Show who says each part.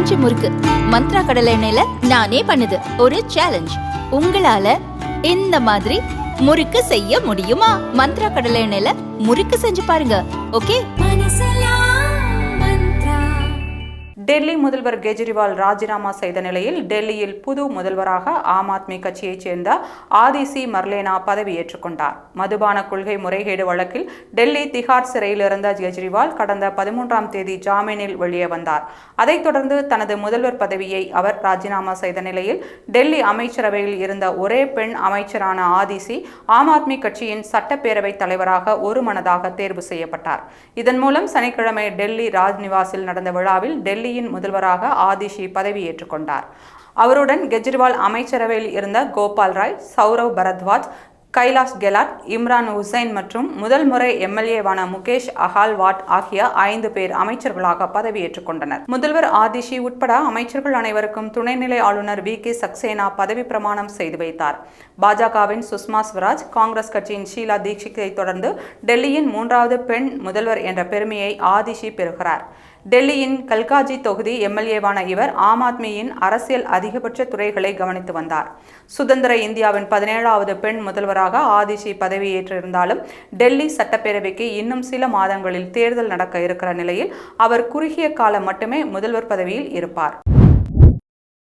Speaker 1: பஞ்சு முறுக்கு மந்த்ரா கடலை எண்ணெயில நானே பண்ணுது ஒரு சேலஞ்ச். உங்களால இந்த மாதிரி முறுக்கு செய்ய முடியுமா? மந்த்ரா கடலை எண்ணெயில முறுக்கு செஞ்சு பாருங்க. ஓகே.
Speaker 2: டெல்லி முதல்வர் கெஜ்ரிவால் ராஜினாமா செய்த நிலையில் டெல்லியில் புது முதல்வராக ஆம் ஆத்மி கட்சியைச் சேர்ந்த ஆதிசி மர்லேனா பதவியேற்றுக் கொண்டார். மதுபான கொள்கை முறைகேடு வழக்கில் டெல்லி திஹார் சிறையில் இருந்த கெஜ்ரிவால் கடந்த 13ஆம் தேதி ஜாமீனில் வெளியே வந்தார். அதைத் தொடர்ந்து தனது முதல்வர் பதவியை அவர் ராஜினாமா செய்த நிலையில் டெல்லி அமைச்சரவையில் இருந்த ஒரே பெண் அமைச்சரான ஆதிசி ஆம் ஆத்மி கட்சியின் சட்டப்பேரவை தலைவராக ஒருமனதாக தேர்வு செய்யப்பட்டார். இதன் மூலம் சனிக்கிழமை டெல்லி ராஜ்நிவாசில் நடந்த விழாவில் டெல்லி முதல்வராக ஆதிஷி பதவியேற்றுக் கொண்டார். அவருடன் கெஜ்ரிவால் அமைச்சரவையில் இருந்த கோபால் ராய், சௌரவ் பரத்வாஜ், கைலாஷ் கெலாட், இம்ரான் உசைன் மற்றும் முதல் முறை எம்எல்ஏவான முகேஷ் அகால்வாட் ஆகிய 5 பேர் அமைச்சர்களாக பதவியேற்றுக் கொண்டனர். முதல்வர் ஆதிஷி உட்பட அமைச்சர்கள் அனைவருக்கும் துணைநிலை ஆளுநர் VK சக்சேனா பதவி பிரமாணம் செய்து வைத்தார். பாஜகவின் சுஷ்மா ஸ்வராஜ், காங்கிரஸ் கட்சியின் ஷீலா தீட்சித்தை தொடர்ந்து டெல்லியின் 3வது பெண் முதல்வர் என்ற பெருமையை ஆதிஷி பெறுகிறார். டெல்லியின் கல்காஜி தொகுதி எம்எல்ஏவான இவர் ஆம் ஆத்மியின் அரசியல் அதிகபட்ச துறைகளை கவனித்து வந்தார். சுதந்திர இந்தியாவின் 17வது பெண் முதல்வராக ஆதிஷி பதவியேற்றிருந்தாலும் டெல்லி சட்டப்பேரவைக்கு இன்னும் சில மாதங்களில் தேர்தல் நடக்க இருக்கிற நிலையில் அவர் குறுகிய காலம் மட்டுமே முதல்வர் பதவியில் இருப்பார்.